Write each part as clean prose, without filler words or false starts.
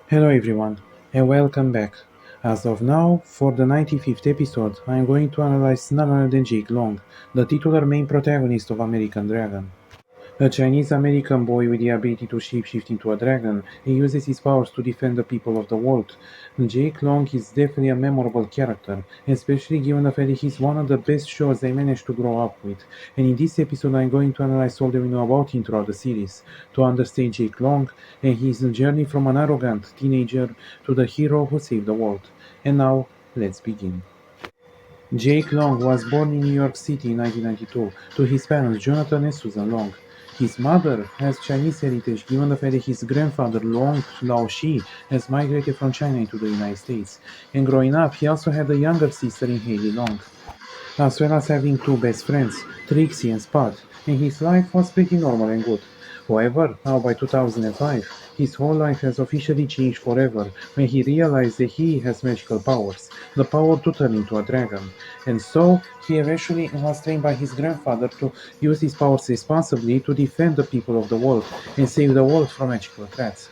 Hello everyone, and welcome back. As of now, for the 95th episode, I am going to analyze none other than Jake Long, the titular main protagonist of American Dragon. A Chinese-American boy with the ability to shapeshift into a dragon, he uses his powers to defend the people of the world. Jake Long is definitely a memorable character, especially given the fact that he's one of the best shows I managed to grow up with. And in this episode I'm going to analyze all that we know about him throughout the series, to understand Jake Long and his journey from an arrogant teenager to the hero who saved the world. And now, let's begin. Jake Long was born in New York City in 1992 to his parents Jonathan and Susan Long. His mother has Chinese heritage given the fact that his grandfather Long Laoshi has migrated from China into the United States. And growing up, he also had a younger sister in Haley Long, as well as having two best friends, Trixie and Spud, and his life was pretty normal and good. However, now by 2005, his whole life has officially changed forever when he realized that he has magical powers, the power to turn into a dragon. And so, he eventually was trained by his grandfather to use his powers responsibly to defend the people of the world and save the world from magical threats.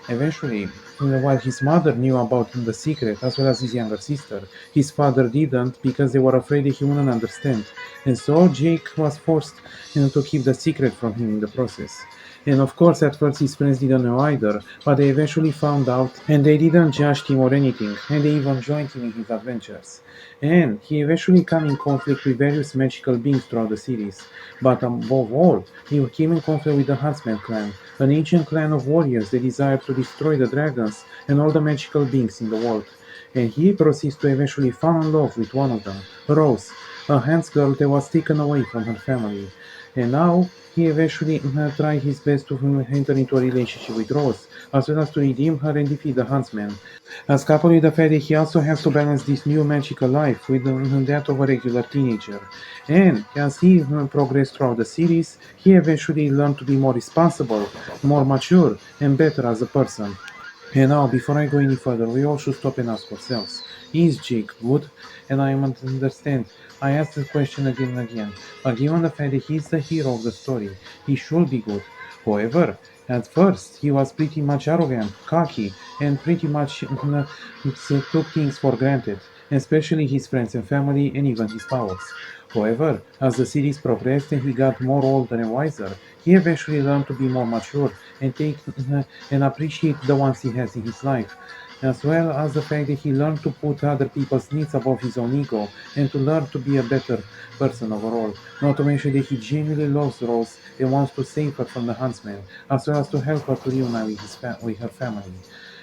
Eventually, while his mother knew about the secret as well as his younger sister, his father didn't because they were afraid that he wouldn't understand. And so Jake was forced to keep the secret from him in the process. And of course, at first his friends didn't know either, but they eventually found out and they didn't judge him or anything, and they even joined him in his adventures. And he eventually came in conflict with various magical beings throughout the series. But above all, he came in conflict with the Huntsman clan, an ancient clan of warriors that desired to destroy the dragons and all the magical beings in the world. And he proceeds to eventually fall in love with one of them, Rose, a hands girl that was taken away from her family. And now he eventually tried his best to enter into a relationship with Rose, as well as to redeem her and defeat the Huntsman. As coupled with the fact that he also has to balance this new magical life with that of a regular teenager. And as he progressed throughout the series, he eventually learned to be more responsible, more mature, and better as a person. And now, before I go any further, we all should stop and ask ourselves, is Jake good? And I must understand, I ask the question again and again, but given the fact that he's the hero of the story, he should be good. However, at first, he was pretty much arrogant, cocky, and pretty much took things for granted, especially his friends and family, and even his powers. However, as the series progressed and he got more older and wiser, he eventually learned to be more mature and take and appreciate the ones he has in his life, as well as the fact that he learned to put other people's needs above his own ego and to learn to be a better person overall. Not to mention that he genuinely loves Rose and wants to save her from the Huntsman, as well as to help her to reunite with, with her family.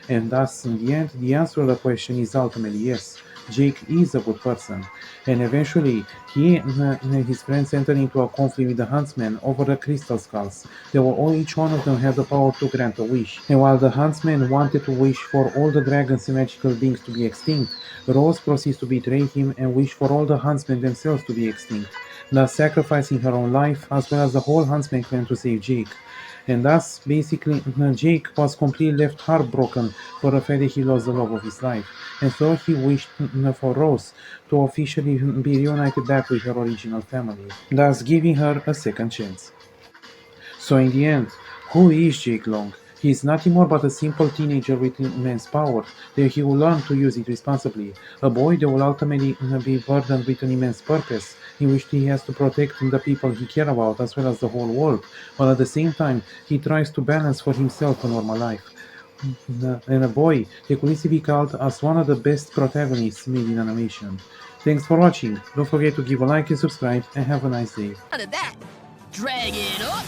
And thus, in the end, the answer to the question is ultimately yes. Jake is a good person, and eventually he and his friends enter into a conflict with the Huntsman over the crystal skulls. They were all, each one of them had the power to grant a wish, and while the Huntsman wanted to wish for all the dragons and magical beings to be extinct, Rose proceeds to betray him and wish for all the Huntsmen themselves to be extinct, thus sacrificing her own life as well as the whole Huntsman clan to save Jake. And thus, basically, Jake was completely left heartbroken for the fact that he lost the love of his life. And so he wished for Rose to officially be reunited back with her original family, thus giving her a second chance. So in the end, who is Jake Long? He is nothing more but a simple teenager with immense power, that he will learn to use it responsibly. A boy that will ultimately be burdened with an immense purpose, in which he has to protect the people he cares about as well as the whole world, while at the same time he tries to balance for himself a normal life. And a boy that could easily be called as one of the best protagonists made in animation. Thanks for watching, don't forget to give a like and subscribe, and have a nice day. Out of that, drag it up.